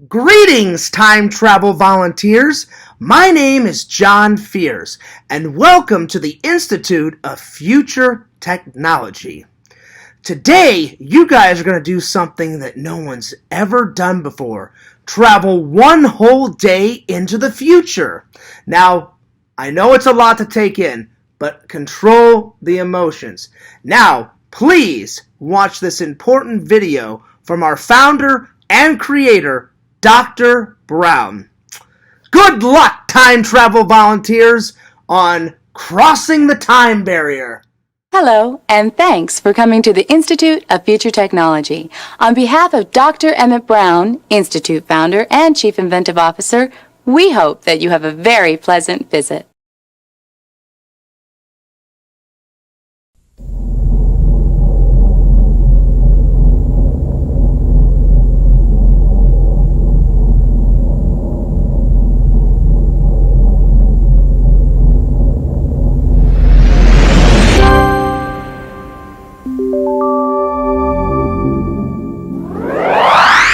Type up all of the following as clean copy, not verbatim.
Greetings, time travel volunteers. My name is John Fears, and welcome to the Institute of Future Technology. Today, you guys are going to do something that no one's ever done before. Travel one whole day into the future. Now, I know it's a lot to take in, but control the emotions. Now, please watch this important video from our founder and creator, Dr. Brown. Good luck, time travel volunteers, on crossing the time barrier. Hello, and thanks for coming to the Institute of Future Technology. On behalf of Dr. Emmett Brown, Institute founder and Chief Inventive Officer, we hope that you have a very pleasant visit.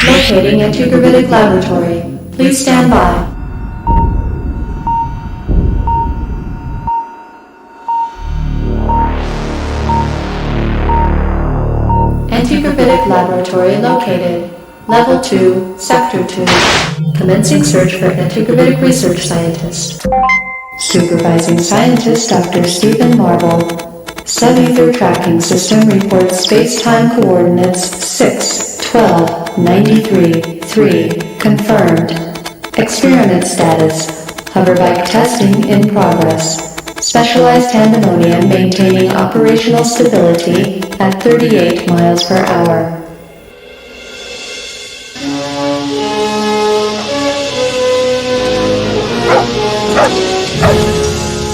Locating Antigravitic Laboratory. Please stand by. Antigravitic Laboratory located. Level 2, Sector 2. Commencing search for Antigravitic Research Scientist. Supervising Scientist Dr. Stephen Marble. Sub-ether tracking system reports space-time coordinates 6-12-93-3. Confirmed. Experiment status. Hoverbike testing in progress. Specialized pandemonium maintaining operational stability at 38 miles per hour.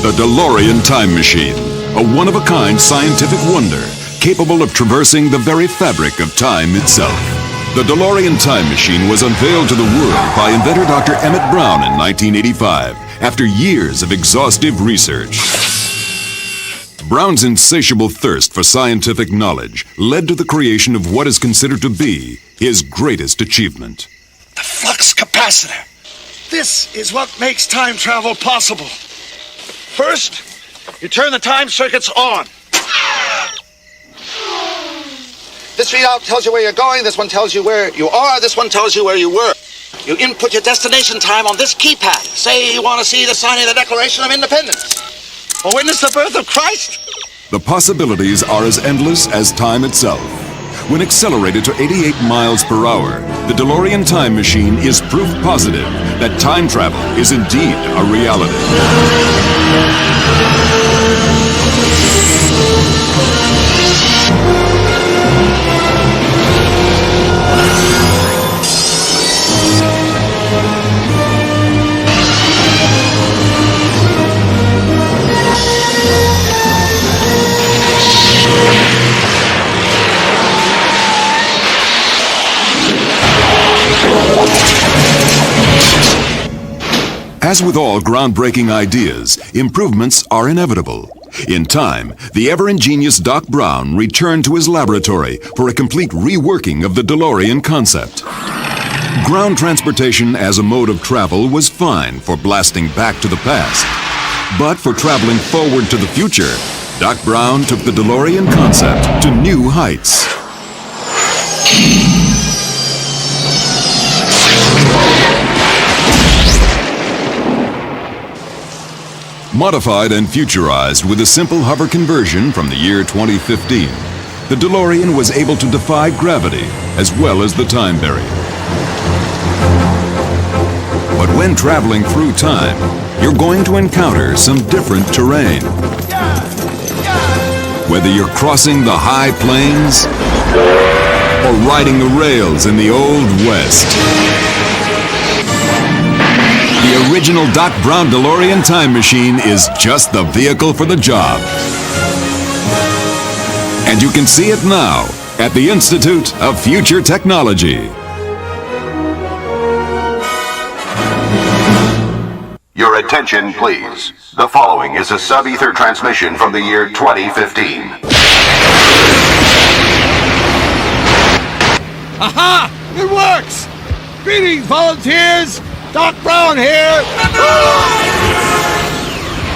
The DeLorean Time Machine, a one-of-a-kind scientific wonder capable of traversing the very fabric of time itself. The DeLorean Time Machine was unveiled to the world by inventor Dr. Emmett Brown in 1985 after years of exhaustive research. Brown's insatiable thirst for scientific knowledge led to the creation of what is considered to be his greatest achievement. The flux capacitor. This is what makes time travel possible. First, you turn the time circuits on. This readout tells you where you're going, this one tells you where you are, this one tells you where you were. You input your destination time on this keypad. Say you want to see the signing of the Declaration of Independence, or witness the birth of Christ. The possibilities are as endless as time itself. When accelerated to 88 miles per hour, the DeLorean Time Machine is proof positive that time travel is indeed a reality. As with all groundbreaking ideas, improvements are inevitable. In time, the ever-ingenious Doc Brown returned to his laboratory for a complete reworking of the DeLorean concept. Ground transportation as a mode of travel was fine for blasting back to the past. But for traveling forward to the future, Doc Brown took the DeLorean concept to new heights. Modified and futurized with a simple hover conversion from the year 2015, the DeLorean was able to defy gravity as well as the time barrier. But when traveling through time, you're going to encounter some different terrain. Whether you're crossing the high plains or riding the rails in the Old West, the original Doc Brown DeLorean Time Machine is just the vehicle for the job. And you can see it now at the Institute of Future Technology. Your attention, please. The following is a sub-ether transmission from the year 2015. Aha! It works! Greetings, volunteers! Doc Brown here!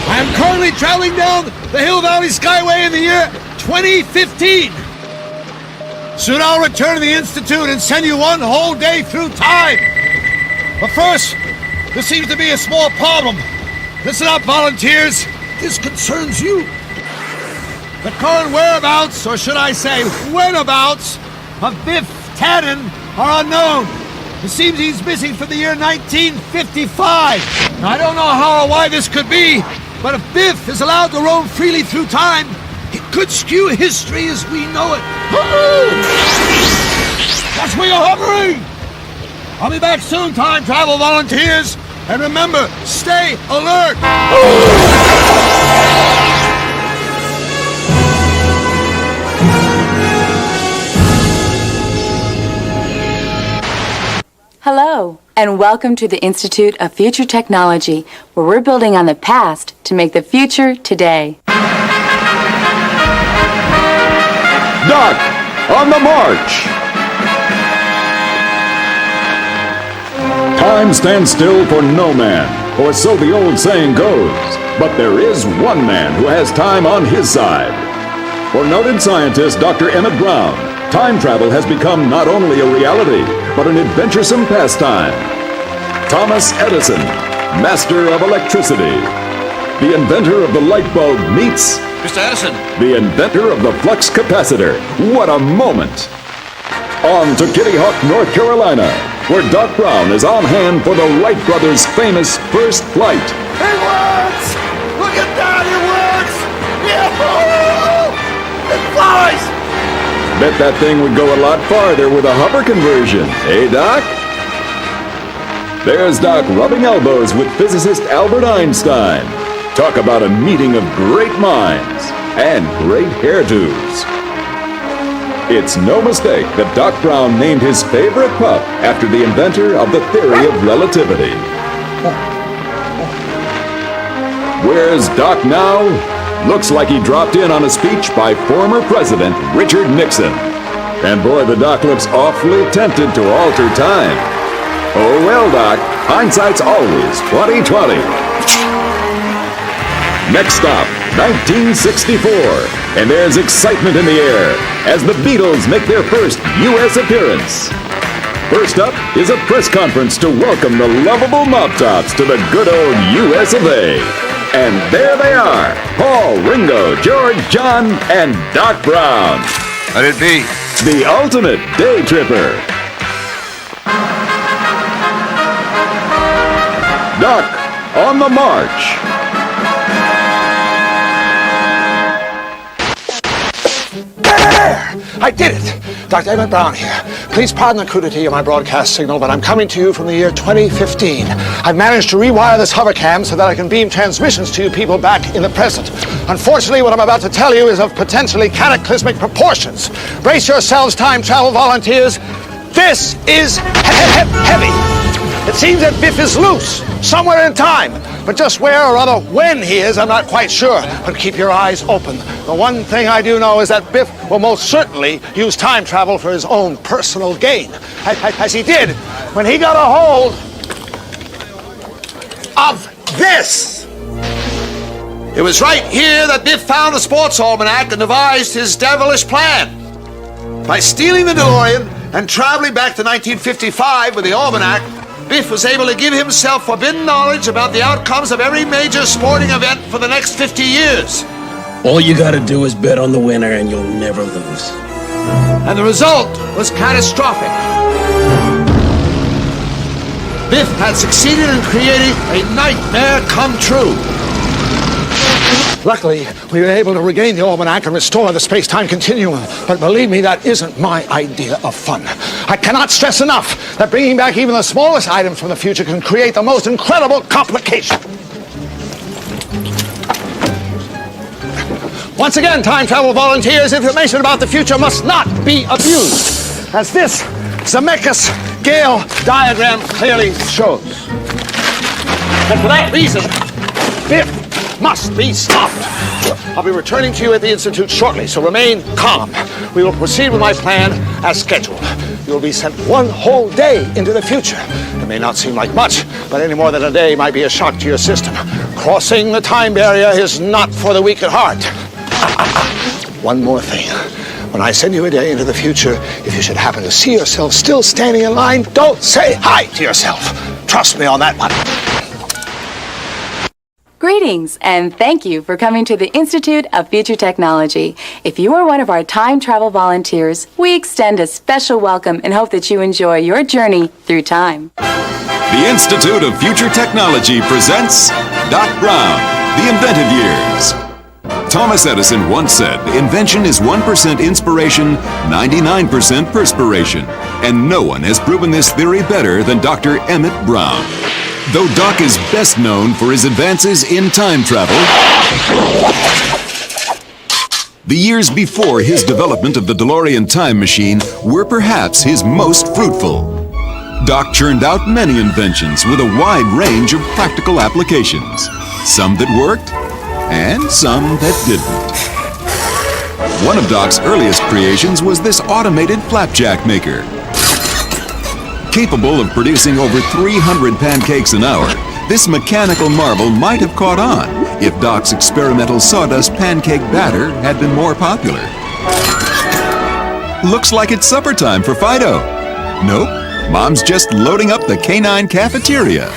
I am currently traveling down the Hill Valley Skyway in the year 2015. Soon I'll return to the Institute and send you one whole day through time. But first, there seems to be a small problem. Listen up, volunteers. This concerns you. The current whereabouts, or should I say whenabouts, of Biff Tannen are unknown. It seems he's missing from the year 1955. Now, I don't know how or why this could be, but if Biff is allowed to roam freely through time, it could skew history as we know it. That's where you're hovering! I'll be back soon, time travel volunteers. And remember, stay alert! Hello, and welcome to the Institute of Future Technology, where we're building on the past to make the future today. Doc, on the march! Time stands still for no man, or so the old saying goes. But there is one man who has time on his side. For noted scientist Dr. Emmett Brown, time travel has become not only a reality, but an adventuresome pastime. Thomas Edison, master of electricity. The inventor of the light bulb meets Mr. Edison. the inventor of the flux capacitor. What a moment! On to Kitty Hawk, North Carolina, where Doc Brown is on hand for the Wright brothers' famous first flight. It works! Look at that, it works! Yahoo! It flies! Bet that thing would go a lot farther with a hover conversion, eh, Doc? There's Doc rubbing elbows with physicist Albert Einstein. Talk about a meeting of great minds and great hairdos. It's no mistake that Doc Brown named his favorite pup after the inventor of the theory of relativity. Where's Doc now? Looks like he dropped in on a speech by former President Richard Nixon. And boy, the Doc looks awfully tempted to alter time. Oh well, Doc, hindsight's always 20/20. Next stop, 1964, and there's excitement in the air as the Beatles make their first U.S. appearance. First up is a press conference to welcome the lovable Mop Tops to the good old U.S. of A. And there they are, Paul, Ringo, George, John, and Doc Brown. Let it be. The ultimate day tripper. Doc, on the march. I did it! Dr. Emmett Brown here. Please pardon the crudity of my broadcast signal, but I'm coming to you from the year 2015. I've managed to rewire this hovercam so that I can beam transmissions to you people back in the present. Unfortunately, what I'm about to tell you is of potentially cataclysmic proportions. Brace yourselves, time travel volunteers. This is heavy. It seems that Biff is loose, somewhere in time. But just where or rather when he is, I'm not quite sure. But keep your eyes open. The one thing I do know is that Biff will most certainly use time travel for his own personal gain. As he did when he got a hold of this. It was right here that Biff found the sports almanac and devised his devilish plan. By stealing the DeLorean and traveling back to 1955 with the almanac, Biff was able to give himself forbidden knowledge about the outcomes of every major sporting event for the next 50 years. All you gotta do is bet on the winner and you'll never lose. And the result was catastrophic. Biff had succeeded in creating a nightmare come true. Luckily, we were able to regain the almanac and restore the space-time continuum. But believe me, that isn't my idea of fun. I cannot stress enough that bringing back even the smallest items from the future can create the most incredible complication. Once again, time travel volunteers, information about the future must not be abused, as this Zemeckis-Gale diagram clearly shows. And for that reason, Biff must be stopped. I'll be returning to you at the Institute shortly, so remain calm. We will proceed with my plan as scheduled. You will be sent 1 whole day into the future. It may not seem like much, but any more than a day might be a shock to your system. Crossing the time barrier is not for the weak at heart. One more thing. When I send you a day into the future, if you should happen to see yourself still standing in line, don't say hi to yourself. Trust me on that one. Greetings, and thank you for coming to the Institute of Future Technology. If you are one of our time travel volunteers, we extend a special welcome and hope that you enjoy your journey through time. The Institute of Future Technology presents Doc Brown, The Inventive Years. Thomas Edison once said, invention is 1% inspiration, 99% perspiration. And no one has proven this theory better than Dr. Emmett Brown. Though Doc is best known for his advances in time travel, the years before his development of the DeLorean time machine were perhaps his most fruitful. Doc churned out many inventions with a wide range of practical applications, some that worked and some that didn't. One of Doc's earliest creations was this automated flapjack maker. Capable of producing over 300 pancakes an hour, this mechanical marvel might have caught on if Doc's experimental sawdust pancake batter had been more popular. Looks like it's supper time for Fido. Nope, Mom's just loading up the canine cafeteria.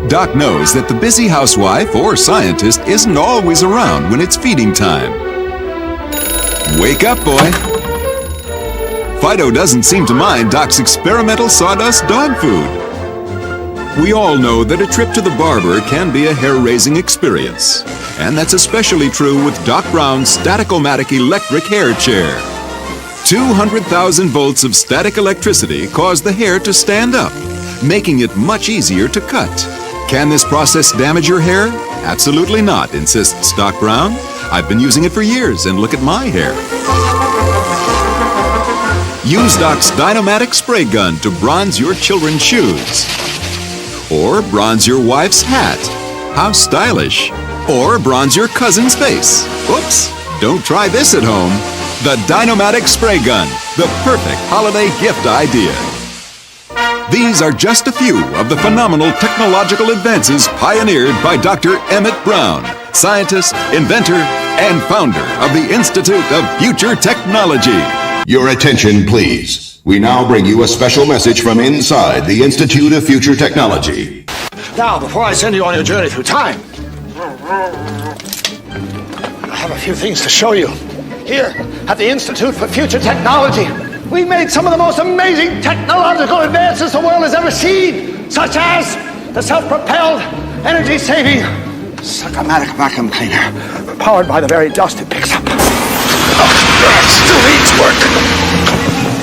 Doc knows that the busy housewife or scientist isn't always around when it's feeding time. Wake up, boy. Fido doesn't seem to mind Doc's experimental sawdust dog food. We all know that a trip to the barber can be a hair-raising experience. And that's especially true with Doc Brown's Static-O-Matic electric hair chair. 200,000 volts of static electricity cause the hair to stand up, making it much easier to cut. Can this process damage your hair? Absolutely not, insists Doc Brown. I've been using it for years, and look at my hair. Use Doc's Dynomatic spray gun to bronze your children's shoes. Or bronze your wife's hat. How stylish. Or bronze your cousin's face. Oops, don't try this at home. The Dynomatic spray gun, the perfect holiday gift idea. These are just a few of the phenomenal technological advances pioneered by Dr. Emmett Brown, scientist, inventor, and founder of the Institute of Future Technology. Your attention, please. We now bring you a special message from inside the Institute of Future Technology. Now, before I send you on your journey through time, I have a few things to show you. Here, at the Institute for Future Technology, we made some of the most amazing technological advances the world has ever seen, such as the self-propelled, energy-saving Suck-O-Matic vacuum cleaner, powered by the very dust it picks up. Still needs work.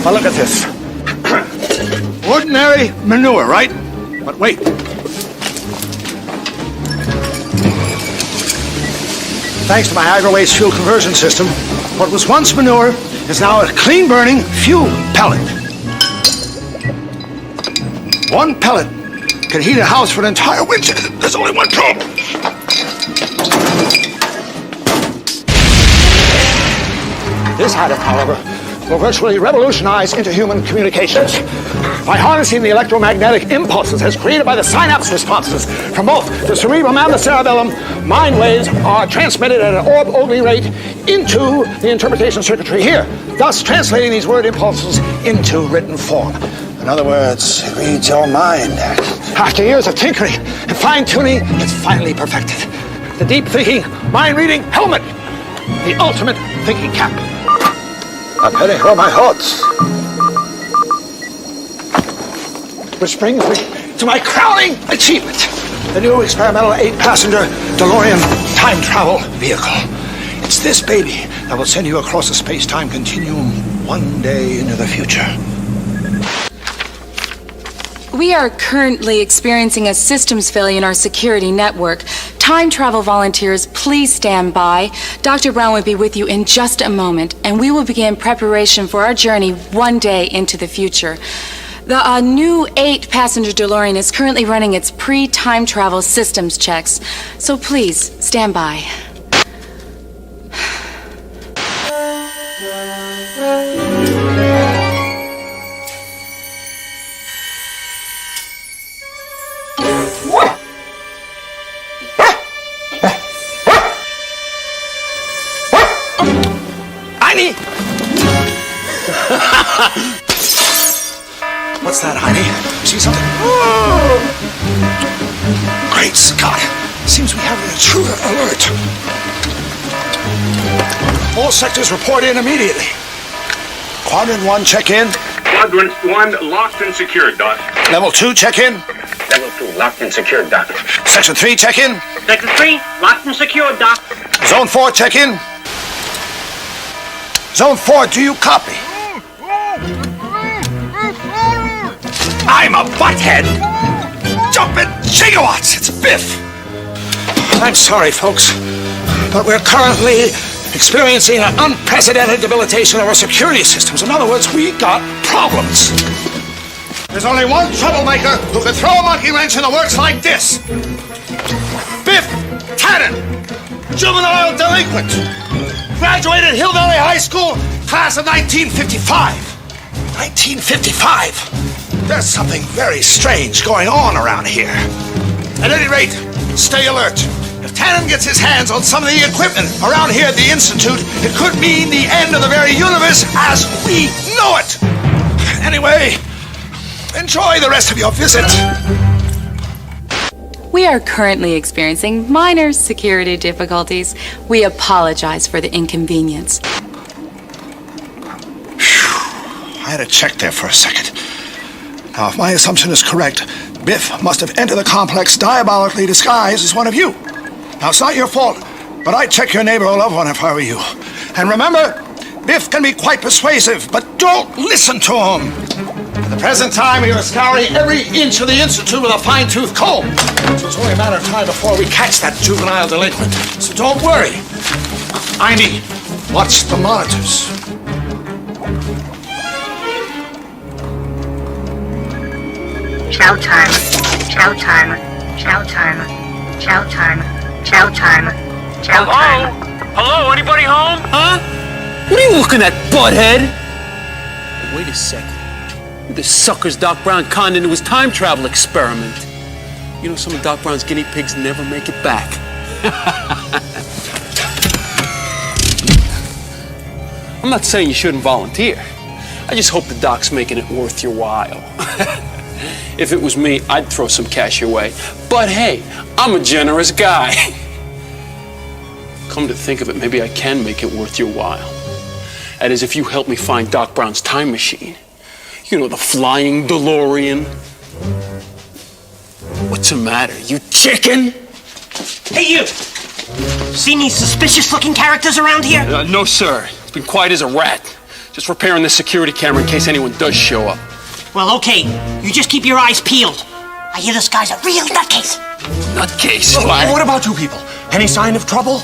Now look at this. Ordinary manure, right? But wait. Thanks to my agri-waste fuel conversion system, what was once manure is now a clean-burning fuel pellet. One pellet can heat a house for an entire winter. There's only one problem. This item, however, will virtually revolutionize interhuman communications. By harnessing the electromagnetic impulses as created by the synapse responses from both the cerebrum and the cerebellum, mind waves are transmitted at an orb-only rate into the interpretation circuitry here, thus translating these word impulses into written form. In other words, it reads your mind. After years of tinkering and fine-tuning, it's finally perfected. The deep-thinking, mind-reading helmet. The ultimate thinking cap. A penny for my thoughts. Which brings me to my crowning achievement. The new experimental 8-passenger DeLorean time travel vehicle. It's this baby that will send you across the space-time continuum one day into the future. We are currently experiencing a systems failure in our security network. Time travel volunteers, please stand by. Dr. Brown will be with you in just a moment, and we will begin preparation for our journey one day into the future. The new 8-passenger DeLorean is currently running its pre-time travel systems checks, so please stand by. See something? Great Scott! Seems we have an intruder alert. All sectors report in immediately. Quadrant 1, check in. Quadrant 1, locked and secured, Doc. Level 2, check in. Level 2, locked and secured, Doc. Section 3, check in. Section 3, locked and secured, Doc. Zone 4, check in. Zone 4, do you copy? I'm a butthead! Jumping gigawatts! It's Biff! I'm sorry, folks, but we're currently experiencing an unprecedented debilitation of our security systems. In other words, we got problems. There's only one troublemaker who can throw a monkey wrench in the works like this. Biff Tannen, juvenile delinquent. Graduated Hill Valley High School, class of 1955. 1955. There's something very strange going on around here. At any rate, stay alert. If Tannen gets his hands on some of the equipment around here at the Institute, it could mean the end of the very universe as we know it. Anyway, enjoy the rest of your visit. We are currently experiencing minor security difficulties. We apologize for the inconvenience. I had to check there for a second. Now, if my assumption is correct, Biff must have entered the complex diabolically disguised as one of you. Now, it's not your fault, but I'd check your neighbor or loved one if I were you. And remember, Biff can be quite persuasive, but don't listen to him. At the present time, we are scouring every inch of the Institute with a fine-tooth comb. So it's only a matter of time before we catch that juvenile delinquent. So don't worry. I mean, watch the monitors. Chow time. Chow time. Chow time. Chow time. Chow time. Chow time. Hello? Anybody home? Huh? What are you looking at, butthead? Wait a second. The suckers Doc Brown conned into his time travel experiment. You know, some of Doc Brown's guinea pigs never make it back. I'm not saying you shouldn't volunteer. I just hope the Doc's making it worth your while. If it was me, I'd throw some cash your way. But hey, I'm a generous guy. Come to think of it, maybe I can make it worth your while. That is, if you help me find Doc Brown's time machine. You know, the flying DeLorean. What's the matter, you chicken? Hey, you! Seen any suspicious-looking characters around here? No, sir. It's been quiet as a rat. Just repairing the security camera in case anyone does show up. Well, okay. You just keep your eyes peeled. I hear this guy's a real nutcase. Nutcase? What about you people? Any sign of trouble?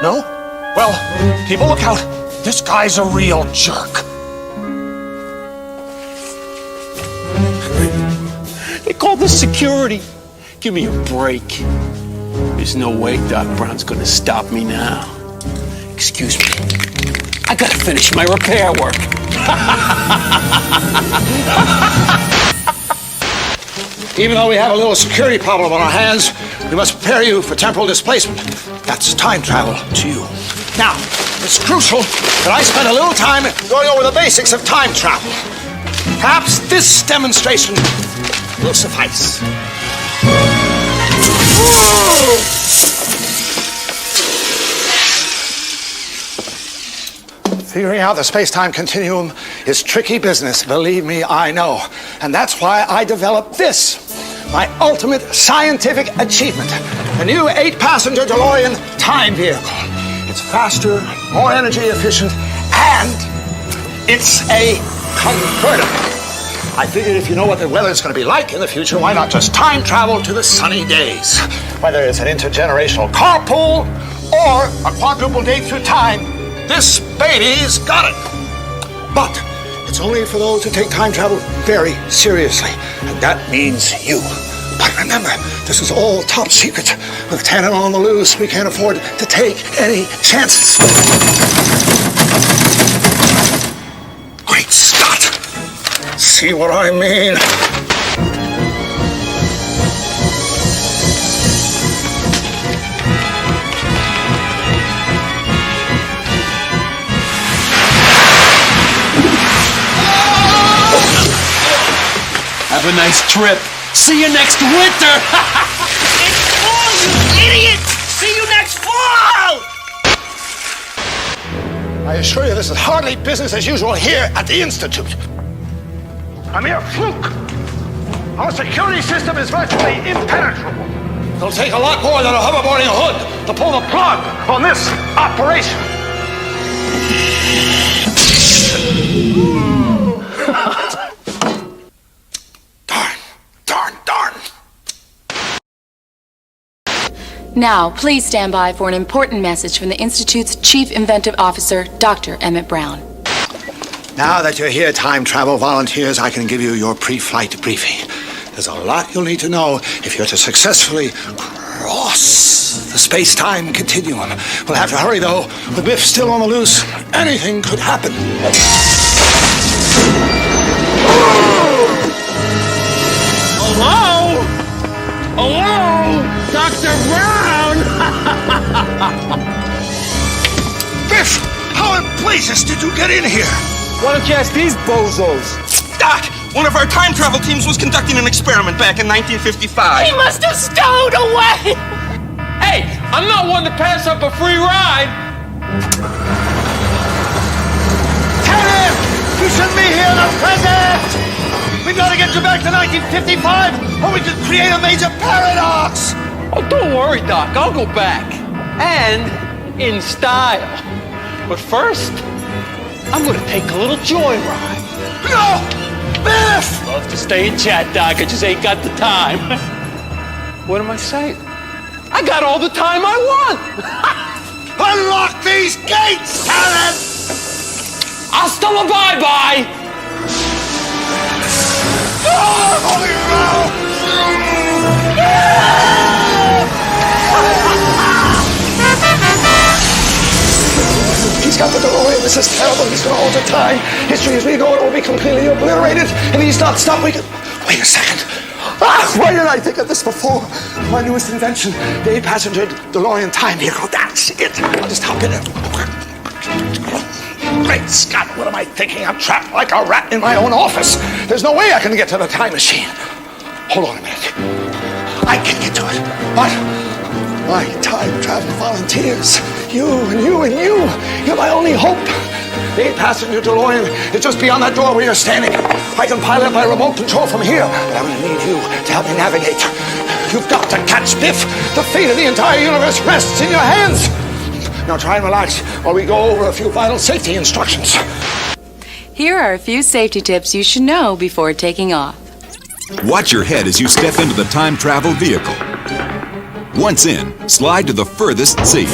No? Well, people, look out. This guy's a real jerk. They called this security. Give me a break. There's no way Doc Brown's gonna stop me now. Excuse me. I gotta finish my repair work. Even though we have a little security problem on our hands, we must prepare you for temporal displacement. That's time travel to you. Now, it's crucial that I spend a little time going over the basics of time travel. Perhaps this demonstration will suffice. Figuring out the space-time continuum is tricky business, believe me, I know. And that's why I developed this, my ultimate scientific achievement, the new 8-passenger DeLorean time vehicle. It's faster, more energy efficient, and it's a convertible. I figured if you know what the weather's going to be like in the future, why not just time travel to the sunny days? Whether it's an intergenerational carpool or a quadruple date through time, this baby's got it. But it's only for those who take time travel very seriously, and that means you. But remember, this is all top secret. With Tannen on the loose, we can't afford to take any chances. Great Scott! See what I mean? Have a nice trip. See you next winter. It's fall, you idiot! See you next fall! I assure you this is hardly business as usual here at the Institute. A mere fluke. Our security system is virtually impenetrable. It'll take a lot more than a hoverboarding hood to pull the plug on this operation. Darn. Now, please stand by for an important message from the Institute's Chief Inventive Officer, Dr. Emmett Brown. Now that you're here, time travel volunteers, I can give you your pre-flight briefing. There's a lot you'll need to know if you're to successfully cross the space-time continuum. We'll have to hurry, though. With Biff still on the loose, anything could happen. Hello? Hello? Dr. Brown? Biff, how in blazes did you get in here? Why don't you ask these bozos? Doc, one of our time travel teams was conducting an experiment back in 1955. He must have stowed away! Hey, I'm not one to pass up a free ride. Tannen! You shouldn't be here in the present! We've got to get you back to 1955, or we could create a major paradox! Oh, don't worry, Doc. I'll go back. And in style. But first, I'm gonna take a little joyride. No! Biff! Love to stay and chat, Doc. I just ain't got the time. What am I saying? I got all the time I want! Unlock these gates, Tannen! Hasta la bye-bye! Holy row! He's got the DeLorean. This is terrible. He's going to alter time. History as we know it will be completely obliterated. And he's not stopped. We can... Wait a second. Why didn't I think of this before? My newest invention, the 8-passenger DeLorean time vehicle. That's it. I'll just hop in it. Great Scott, what am I thinking? I'm trapped like a rat in my own office. There's no way I can get to the time machine. Hold on a minute. I can get to it. What? My time travel volunteers. You and you and you. You're my only hope. The 8-passenger DeLorean is just beyond that door where you're standing. I can pilot by remote control from here, but I'm going to need you to help me navigate. You've got to catch Biff. The fate of the entire universe rests in your hands. Now try and relax while we go over a few vital safety instructions. Here are a few safety tips you should know before taking off. Watch your head as you step into the time travel vehicle. Once in, slide to the furthest seat.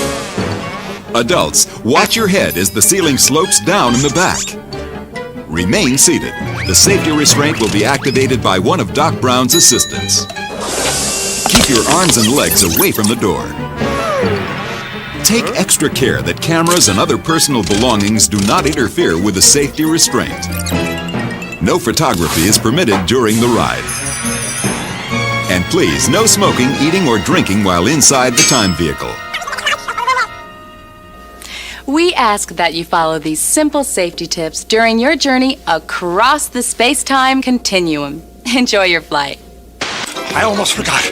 Adults, watch your head as the ceiling slopes down in the back. Remain seated. The safety restraint will be activated by one of Doc Brown's assistants. Keep your arms and legs away from the door. Take extra care that cameras and other personal belongings do not interfere with the safety restraint. No photography is permitted during the ride. And please, no smoking, eating, or drinking while inside the time vehicle. We ask that you follow these simple safety tips during your journey across the space-time continuum. Enjoy your flight. I almost forgot.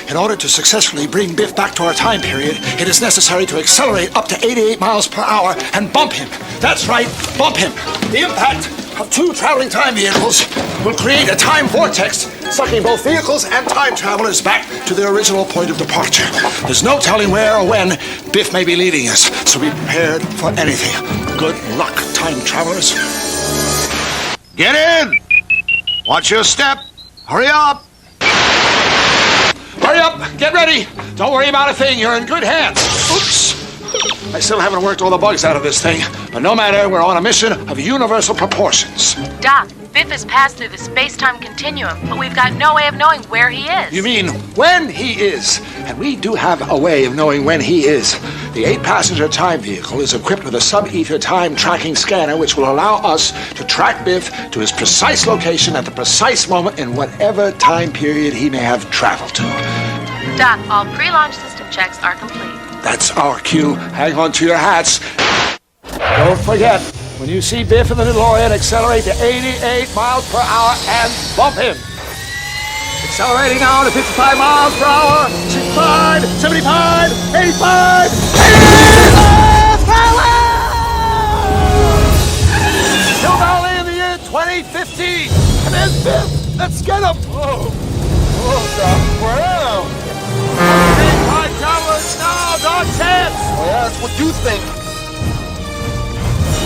In order to successfully bring Biff back to our time period, it is necessary to accelerate up to 88 miles per hour and bump him. That's right, bump him. The impact of two traveling time vehicles will create a time vortex, sucking both vehicles and time travelers back to their original point of departure. There's no telling where or when Biff may be leading us, so be prepared for anything. Good luck, time travelers. Get in! Watch your step. Hurry up! Hurry up! Get ready! Don't worry about a thing. You're in good hands. Oops! I still haven't worked all the bugs out of this thing, but no matter, we're on a mission of universal proportions. Doc, Biff has passed through the space-time continuum, but we've got no way of knowing where he is. You mean when he is? And we do have a way of knowing when he is. The 8-passenger time vehicle is equipped with a sub-ether time tracking scanner, which will allow us to track Biff to his precise location at the precise moment in whatever time period he may have traveled to. Doc, all pre-launch system checks are complete. That's our cue. Hang on to your hats. Don't forget, when you see Biff in the DeLorean, accelerate to 88 miles per hour and bump him. Accelerating now to 55 miles per hour. 65, 75, 85, 80! Hill Valley in the year 2015. And there's Biff. Let's get him. Oh, Doc Brown. Okay, time travelers now, Doc's hands. Well, that's what you think.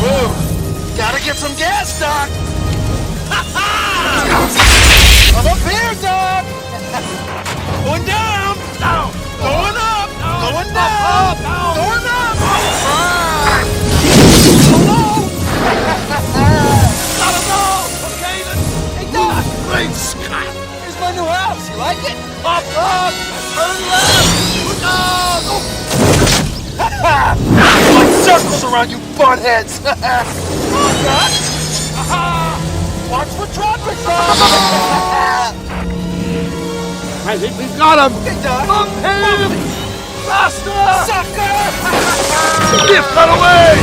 Whoa. Gotta get some gas, Doc. I'm up here, Doc. Going down. Down. Going up. Going down. Going up. Hello. Gotta go. Okay, then. Hey, Doc. Great Scott. Here's my new house. You like it? Up. Turn left. Look out. Like circles around you buttheads. Oh, Doc. Watch for traffic, Doc. I think we've got him. Hey, Doc. Up him. Faster. Sucker. Biff, got away.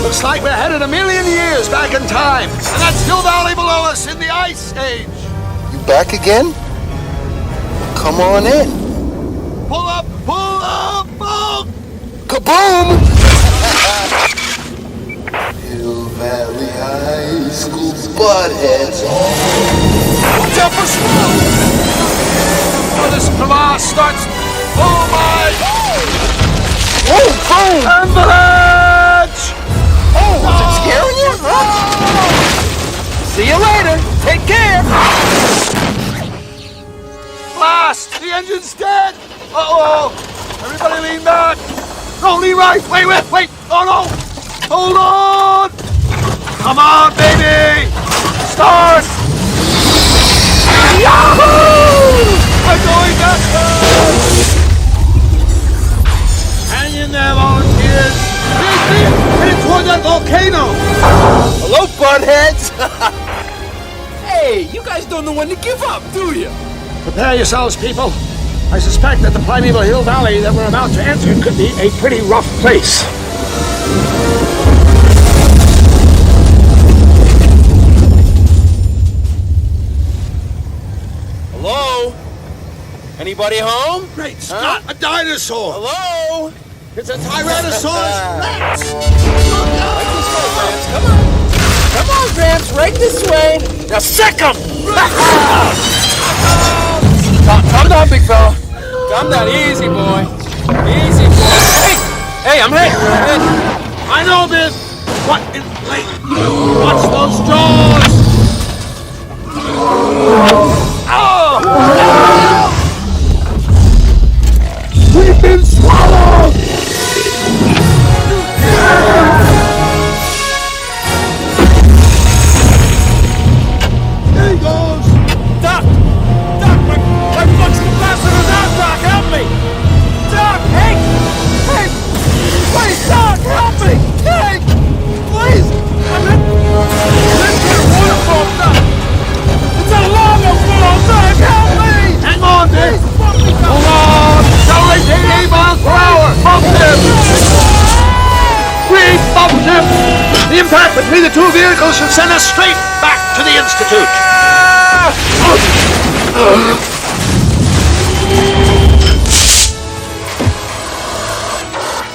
Looks like we're headed 1,000,000 years back in time. And that's Hill Valley below us in the Ice Age. You back again? Come on in. Pull up, pull up, pull! Kaboom! Hill Valley High School buttheads. Watch out for smoke! Oh, this crevasse starts. Oh my! Oh, boom! And the ledge! Oh, was it scaring you? Huh? See you later. Take care. Blast! The engine's dead! Uh-oh! Everybody lean back! No, lean right! Wait! Oh no! Hold on! Come on, baby! Start! Yahoo! We're going faster! Hang in there, volunteers! Heading toward that volcano! Hello, buttheads! Hey, you guys don't know when to give up, do you? Prepare yourselves, people. I suspect that the primeval hill valley that we're about to enter could be a pretty rough place. Hello? Anybody home? Great Scott, a dinosaur! Hello? It's a Tyrannosaurus Rex! Come on, Gramps, right this way. Now sick him! Calm down, big fella. Calm down, easy, boy. Easy, boy. Hey, I'm hit. I know, Biff! What in wait! Watch those jaws! Oh! We've been swallowed! There he goes! Doc, my functional blaster is out, Doc, help me! Doc, hey! Please, Doc, help me! Hey! Please! I'm in a waterfall, Doc! It's a lava fall, Doc, help me! Hang on, Biff! Hold on! Accelerate to 80 miles per hour! Bump him! We bumped him! The impact between the two vehicles should send us straight back to the Institute!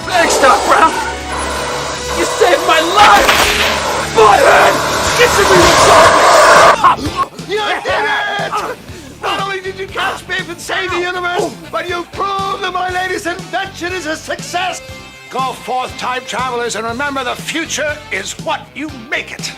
Thanks, Doc Brown. You saved my life! Butthead! Get some You did it! Not only did you catch Biff and save the universe, but you proved that my latest invention is a success! Go forth, time travelers, and remember the future is what you make it!